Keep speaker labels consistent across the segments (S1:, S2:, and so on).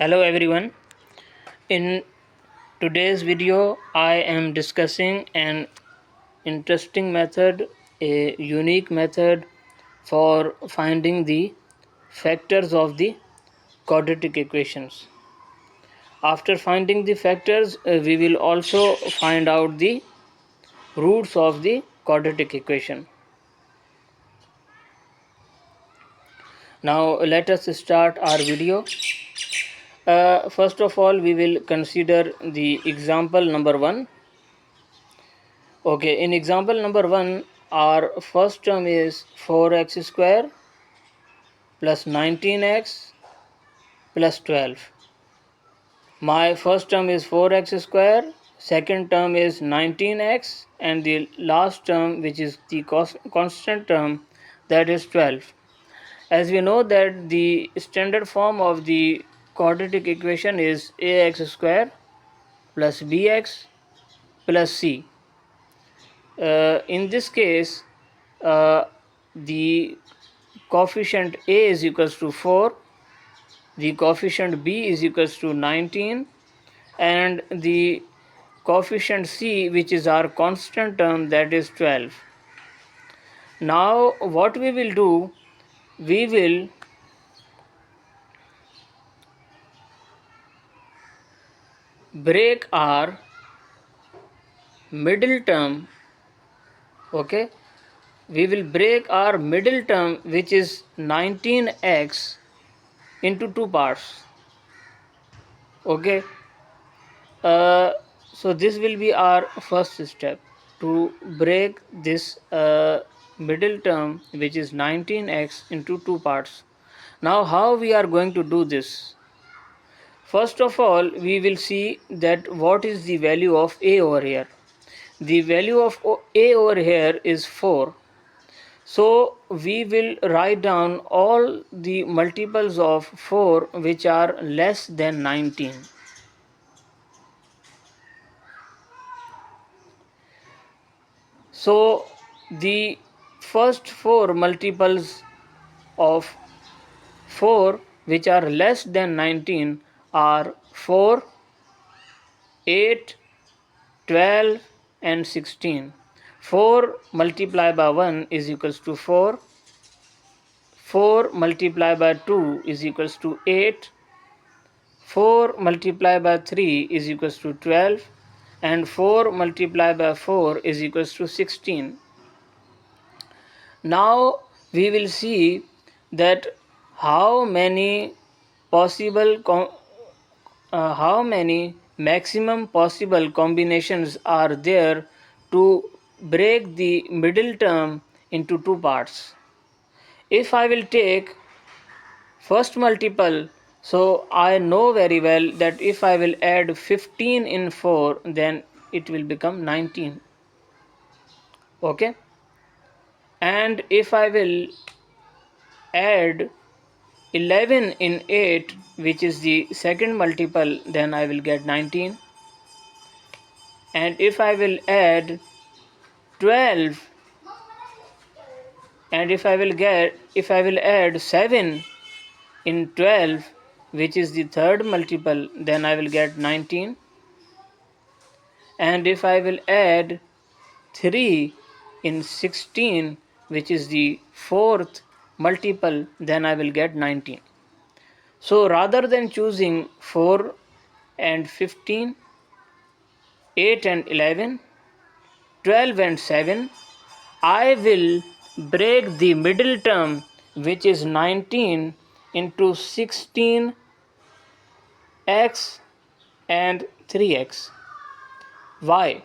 S1: Hello everyone. In today's video, I am discussing an interesting method, a unique method for finding the factors of the quadratic equations. After finding the factors, we will also find out the roots of the quadratic equation. Now let us start our video. First of all, we will consider the example number 1. Okay, in example number 1, our first term is 4x square plus 19x plus 12. My first term is 4x square, second term is 19x, and the last term, which is the constant term, that is 12. As we know that the standard form of the quadratic equation is ax square plus bx plus c. In this case, the coefficient a is equals to 4, the coefficient b is equals to 19, and the coefficient c, which is our constant term, that is 12. Now what we will do, we will break our middle term. Okay, we will break our middle term, which is 19x, into two parts. Okay, so this will be our first step to break this middle term, which is 19x, into two parts. Now how we are going to do this? First of all, we will see that what is the value of a over here. The value of a over here is 4. So we will write down all the multiples of 4 which are less than 19. So the first 4 multiples of 4 which are less than 19 are 4, 8, 12 and 16. 4 multiplied by 1 is equals to 4. 4 multiplied by 2 is equals to 8. 4 multiplied by 3 is equals to 12, and 4 multiplied by 4 is equals to 16. Now we will see that how many maximum possible combinations are there to break the middle term into two parts. If I will take first multiple, so I know very well that if I will add 15 in 4, then it will become 19. Okay, and if I will add 11 in 8, which is the second multiple, then I will get 19. And if I will add 12, and if I will add 7 in 12, which is the third multiple, then I will get 19. And if I will add 3 in 16, which is the fourth multiple, then I will get 19. So rather than choosing 4 and 15, 8 and 11, 12 and 7, I will break the middle term, which is 19, into 16x and 3x. Why?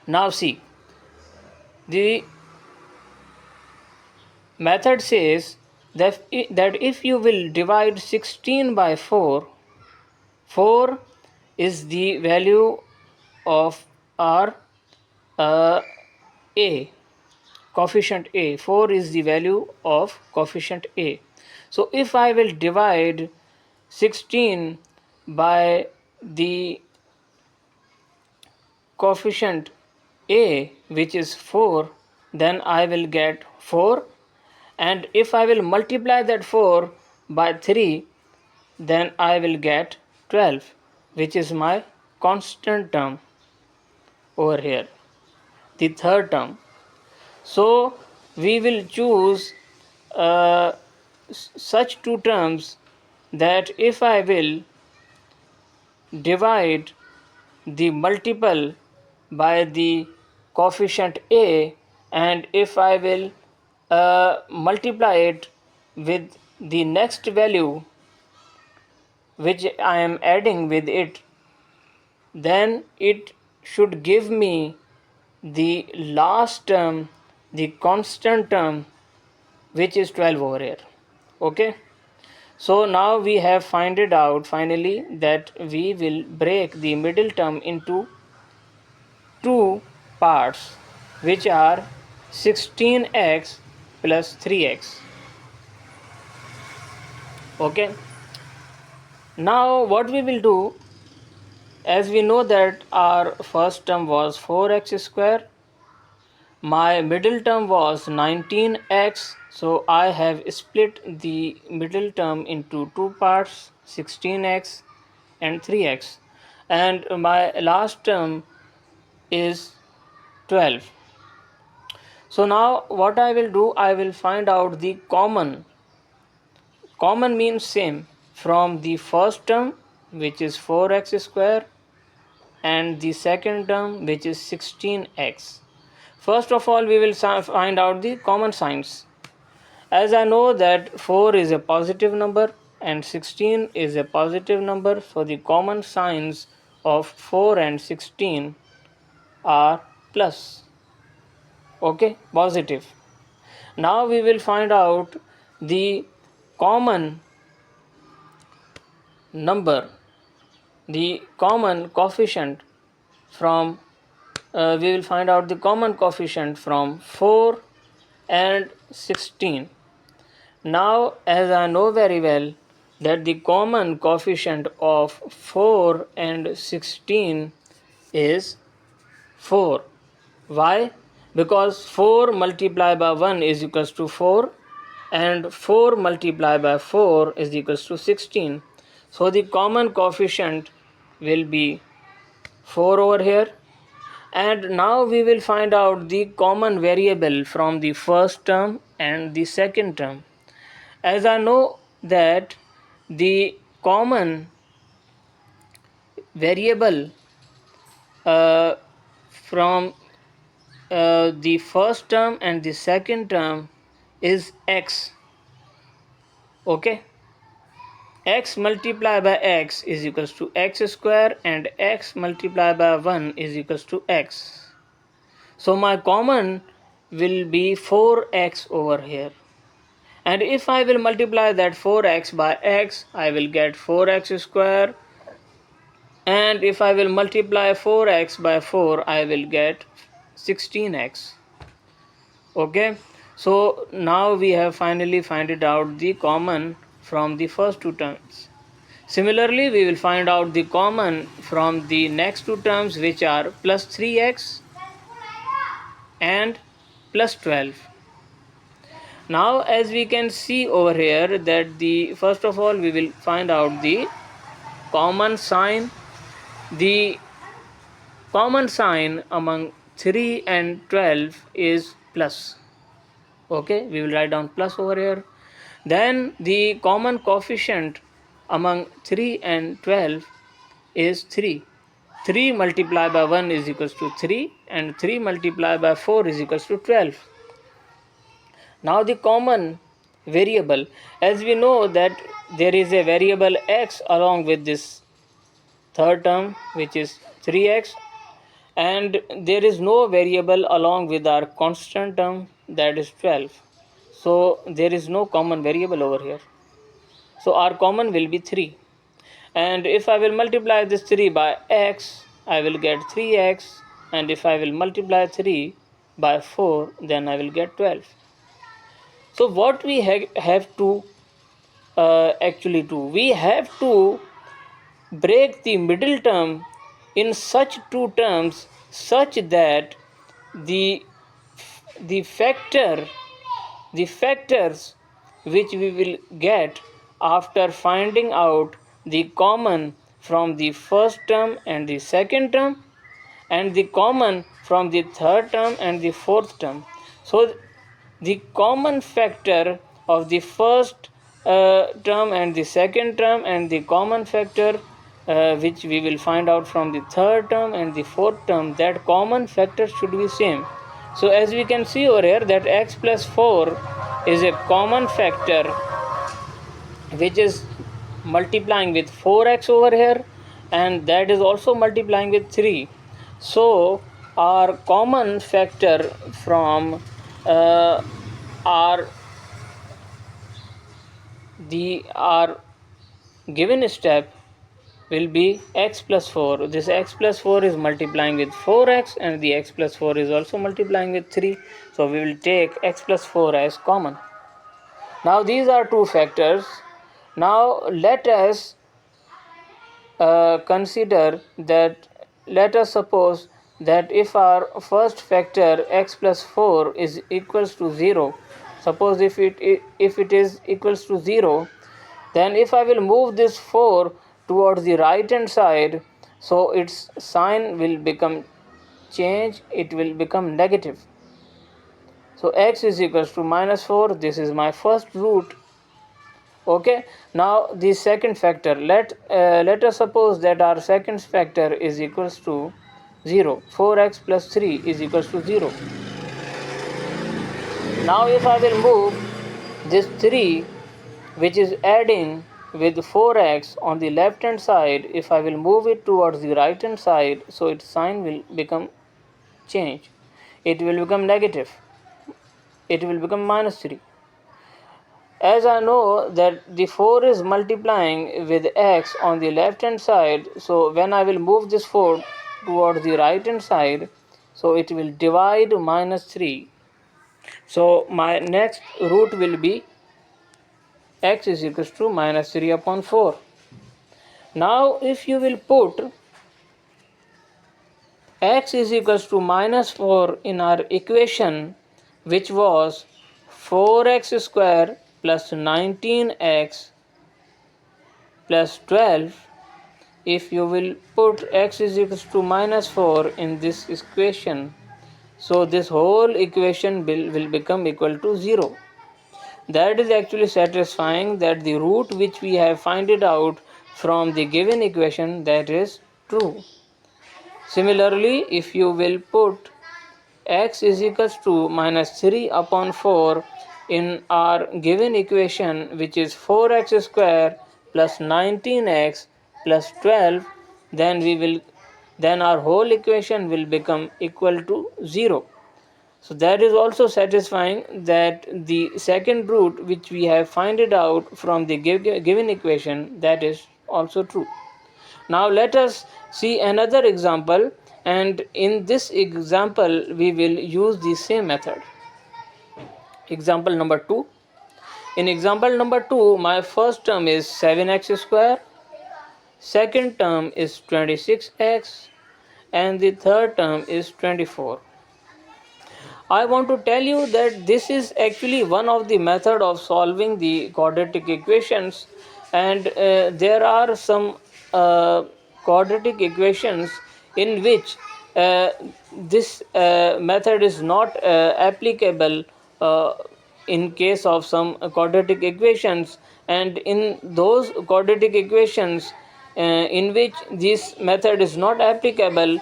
S1: Now see, the method says that if you will divide 16 by 4, 4 is the value of our a, coefficient a. 4 is the value of coefficient a. So if I will divide 16 by the coefficient a, which is 4, then I will get 4. And if I will multiply that 4 by 3, then I will get 12, which is my constant term over here, the third term. So we will choose such two terms that if I will divide the multiple by the coefficient a, and if I will multiply it with the next value which I am adding with it, then it should give me the last term, the constant term, which is 12 over here. Okay, so now we have find it out finally that we will break the middle term into two parts, which are 16x plus 3x. Okay, now what we will do, as we know that our first term was 4x square, my middle term was 19x, so I have split the middle term into two parts, 16x and 3x, and my last term is 12. So now what I will do, I will find out the common means same from the first term, which is 4x square, and the second term, which is 16x. First of all, we will find out the common signs. As I know that 4 is a positive number and 16 is a positive number, so the common signs of 4 and 16 are plus. Okay, positive. Now we will find out the common number, the common coefficient from we will find out the common coefficient from 4 and 16. Now, as I know very well that the common coefficient of 4 and 16 is 4. Why? Because 4 multiplied by 1 is equals to 4 and 4 multiplied by 4 is equals to 16. So the common coefficient will be 4 over here. And now we will find out the common variable from the first term and the second term. As I know that the common variable from the first term and the second term is x. Okay, x multiplied by x is equals to x square and x multiplied by 1 is equals to x. So my common will be 4x over here. And if I will multiply that 4x by x, I will get 4x square. And if I will multiply 4x by 4, I will get 16x. Okay, so now we have finally find it out the common from the first two terms. Similarly, we will find out the common from the next two terms, which are plus 3x and plus 12. Now, as we can see over here that the first of all we will find out the common sign. The common sign among 3 and 12 is plus. Okay, we will write down plus over here. Then the common coefficient among 3 and 12 is 3. 3 multiplied by 1 is equals to 3 and 3 multiplied by 4 is equals to 12. Now the common variable, as we know that there is a variable x along with this third term, which is 3x, and there is no variable along with our constant term, that is 12. So there is no common variable over here. So our common will be 3. And if I will multiply this 3 by x, I will get 3x, and if I will multiply 3 by 4, then I will get 12. So what we have to actually do, we have to break the middle term in such two terms such that the factors which we will get after finding out the common from the first term and the second term, and the common from the third term and the fourth term. So the common factor of the first term and the second term, and the common factor which we will find out from the third term and the fourth term, that common factor should be same. So as we can see over here, that x plus 4 is a common factor which is multiplying with 4x over here, and that is also multiplying with 3. So our common factor from our given step will be x plus 4. This x plus 4 is multiplying with 4x, and the x plus 4 is also multiplying with 3. So we will take x plus 4 as common. Now these are two factors. Now let us consider that, let us suppose that if our first factor x plus 4 is equals to 0, suppose if it is equals to 0, then if I will move this 4 towards the right hand side, so its sign will become change, it will become negative. So x is equals to minus 4, this is my first root. Okay, now the second factor, let us suppose that our second factor is equals to 0. 4x plus 3 is equals to 0. Now if I will move this 3 which is adding with 4x on the left hand side, if I will move it towards the right hand side, so its sign will become change, it will become negative, it will become minus 3. As I know that the 4 is multiplying with x on the left hand side, so when I will move this 4 towards the right hand side, so it will divide minus 3. So my next root will be x is equals to minus 3 upon 4. Now if you will put x is equals to minus 4 in our equation, which was 4x square plus 19x plus 12, if you will put x is equals to minus 4 in this equation, so this whole equation will become equal to 0. That is actually satisfying that the root which we have found it out from the given equation, that is true. Similarly, if you will put x is equals to minus 3 upon 4 in our given equation, which is 4x square plus 19x plus 12, then our whole equation will become equal to 0. So that is also satisfying that the second root which we have found it out from the given equation, that is also true. Now let us see another example, and in this example we will use the same method. Example number 2. In example number 2, my first term is 7x square, second term is 26x, and the third term is 24. I want to tell you that this is actually one of the method of solving the quadratic equations, and there are some quadratic equations in which this method is not applicable in case of some quadratic equations, and in those quadratic equations in which this method is not applicable,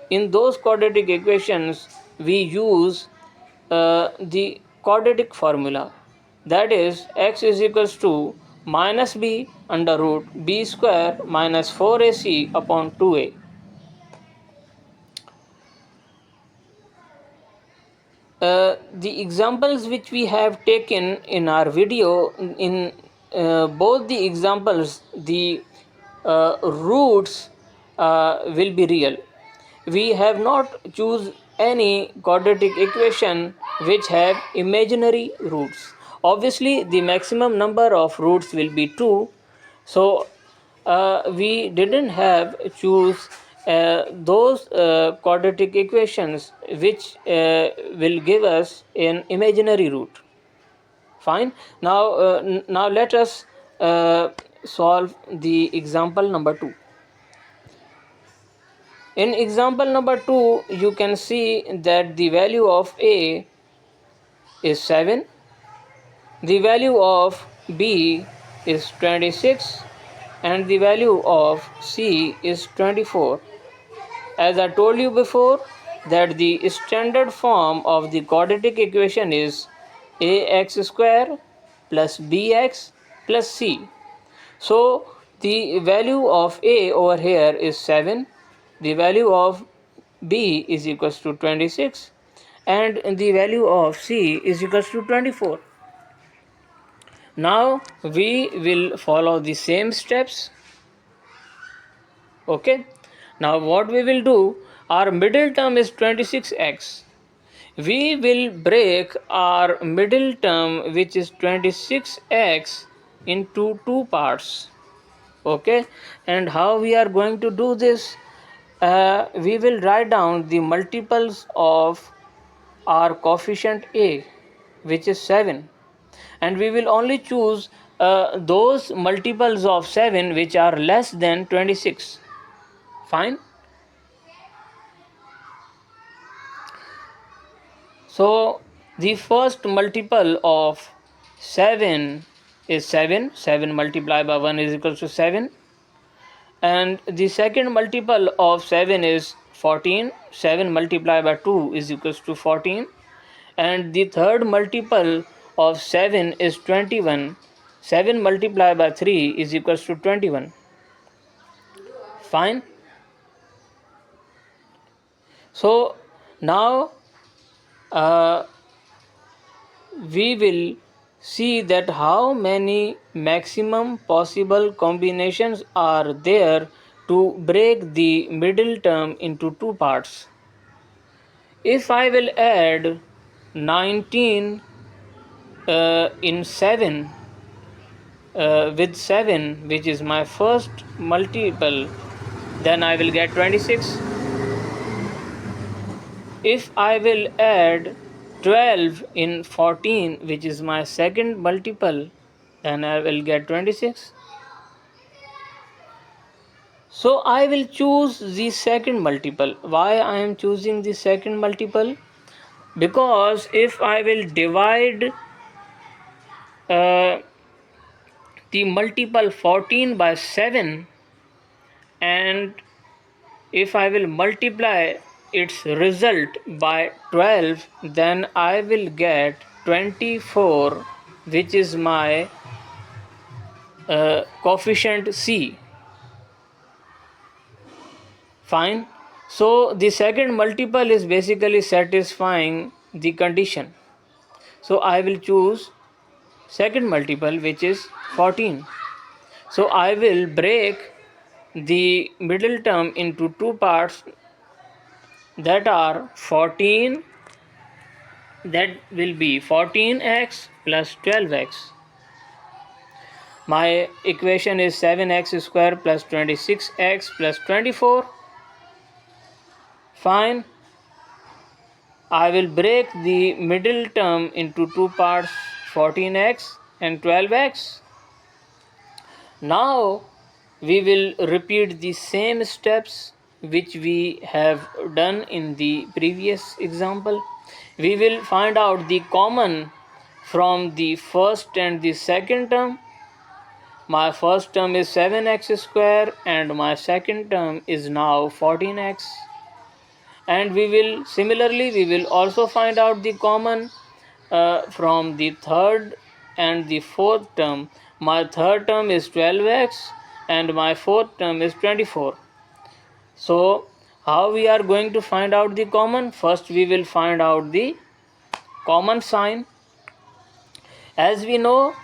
S1: in those quadratic equations we use the quadratic formula, that is x is equals to minus b under root b square minus 4ac upon 2a. The examples which we have taken in our video, in both the examples the roots will be real. We have not choose any quadratic equation which have imaginary roots. Obviously the maximum number of roots will be 2, so we didn't have choose those quadratic equations which will give us an imaginary root. Fine. Now let us solve the example number 2. In example number 2, you can see that the value of A is 7, the value of B is 26, and the value of C is 24. As I told you before, that the standard form of the quadratic equation is ax square plus bx plus c. So the value of A over here is 7, the value of B is equals to 26, and the value of C is equals to 24. Now we will follow the same steps. Okay. Now what we will do, our middle term is 26x. We will break our middle term, which is 26x, into two parts. Okay, and how we are going to do this, we will write down the multiples of our coefficient A, which is 7, and we will only choose those multiples of 7 which are less than 26. Fine. So the first multiple of 7 is 7. 7 multiplied by 1 is equal to 7. And the second multiple of 7 is 14. 7 multiplied by 2 is equals to 14. And the third multiple of 7 is 21. 7 multiplied by 3 is equals to 21. Fine. So now we will see that how many maximum possible combinations are there to break the middle term into two parts. If I will add 19 in 7 with 7, which is my first multiple, then I will get 26. If I will add 12 in 14, which is my second multiple, then I will get 26. So I will choose the second multiple. Why I am choosing the second multiple? Because if I will divide the multiple 14 by 7, and if I will multiply its result by 12, then I will get 24, which is my coefficient C. Fine. So the second multiple is basically satisfying the condition. So I will choose second multiple, which is 14. So I will break the middle term into two parts, that are 14, that will be 14x plus 12x. My equation is 7x square plus 26x plus 24. Fine. I will break the middle term into two parts, 14x and 12x. Now we will repeat the same steps which we have done in the previous example. We will find out the common from the first and the second term. My first term is 7x square and my second term is now 14x. And we will also find out the common from the third and the fourth term. My third term is 12x and my fourth term is 24. So how we are going to find out the common? First we will find out the common sign. As we know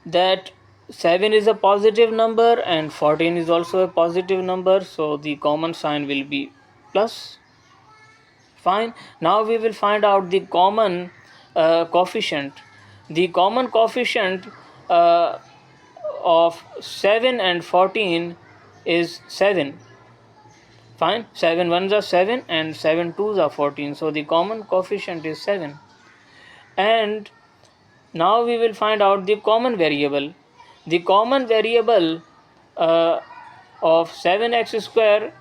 S1: that 7 is a positive number and 14 is also a positive number, so the common sign will be plus. Fine. Now we will find out the common coefficient. The common coefficient of 7 and 14 is 7. Fine. 7 ones are 7 and 7 twos are 14. So the common coefficient is 7. And Now we will find out the common variable. The common variable of 7x square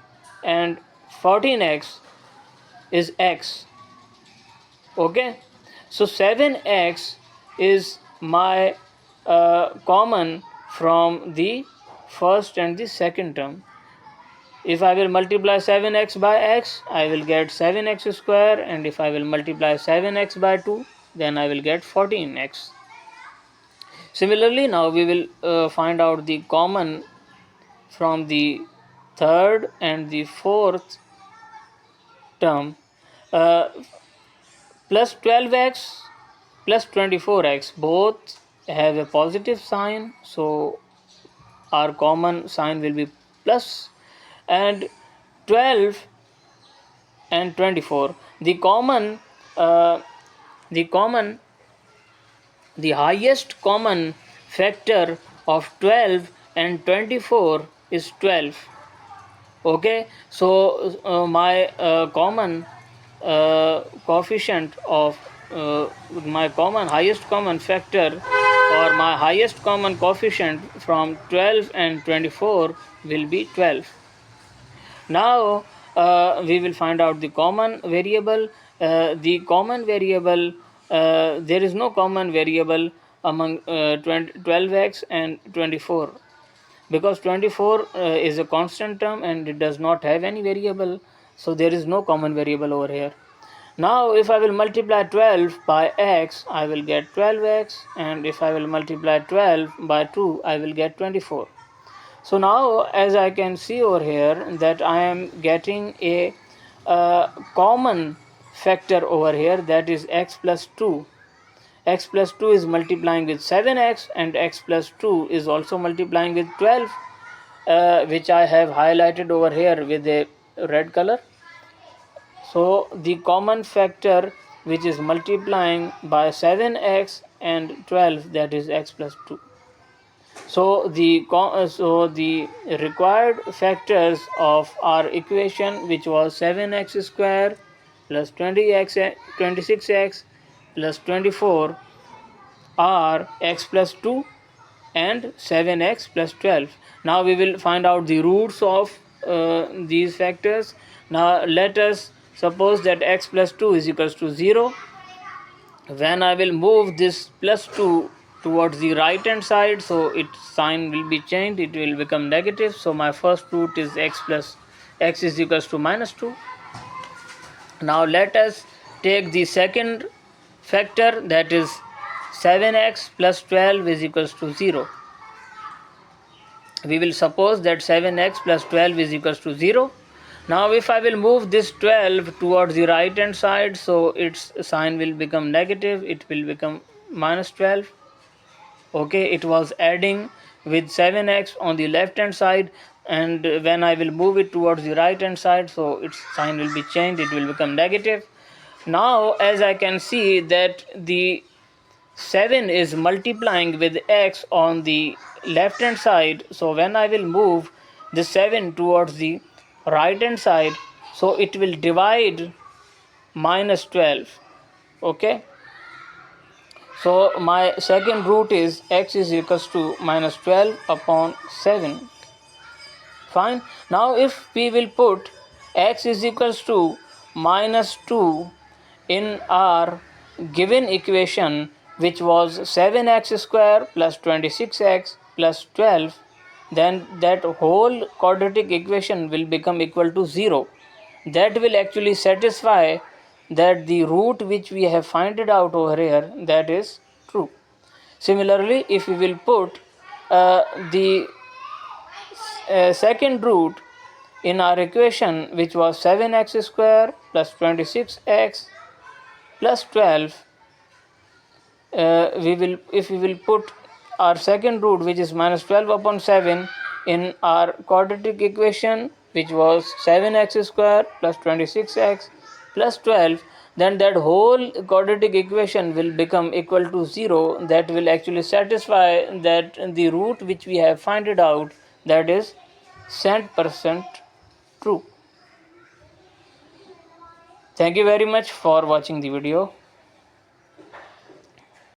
S1: and 14x is x. Okay, so 7x is my common from the first and the second term. If I will multiply 7x by x, I will get 7x square, and if I will multiply 7x by 2, then I will get 14x. Similarly, now we will find out the common from the third and the fourth term. Plus 12x plus 24x both have a positive sign, so our common sign will be plus. And 12 and 24, the uh, common the highest common factor of 12 and 24 is 12. Okay, so my common coefficient of my common highest common factor, or my highest common coefficient from 12 and 24 will be 12. Now we will find out the common variable. The common variable, there is no common variable among 12x and 24, because 24 is a constant term and it does not have any variable, so there is no common variable over here. Now if I will multiply 12 by x, I will get 12x, and if I will multiply 12 by 2, I will get 24. So now as I can see over here that I am getting a common factor over here, that is x plus 2. X plus 2 is multiplying with 7x, and x plus 2 is also multiplying with 12, which I have highlighted over here with a red color. So the common factor which is multiplying by 7x and 12, that is x plus 2. So the required factors of our equation, which was 7x square plus 26x plus 24, are x plus 2 and 7x plus 12. Now we will find out the roots of these factors. Now let us suppose that x plus 2 is equals to 0. When I will move this plus 2 towards the right hand side, so its sign will be changed, it will become negative. So my first root is x is equals to minus 2. Now let us take the second factor, that is 7x plus 12 is equals to 0. We will suppose that 7x plus 12 is equals to 0. Now if I will move this 12 towards the right hand side, so its sign will become negative, it will become minus 12. Okay, it was adding with 7x on the left hand side, and when I will move it towards the right hand side, so its sign will be changed, it will become negative. Now as I can see that the 7 is multiplying with x on the left hand side, so when I will move the 7 towards the right hand side, so it will divide minus 12. Okay, so my second root is x is equals to minus 12 upon 7. Fine. Now if we will put x is equals to minus 2 in our given equation, which was 7x square plus 26x plus 12, then that whole quadratic equation will become equal to 0. That will actually satisfy that the root which we have found it out over here, that is true. Similarly, if we will put the second root in our equation, which was 7x square plus 26x plus 12, if we will put our second root, which is minus 12 upon 7, in our quadratic equation, which was 7x square plus 26x plus 12, then that whole quadratic equation will become equal to 0. That will actually satisfy that the root which we have found it out, that is 100% true. Thank you very much for watching the video.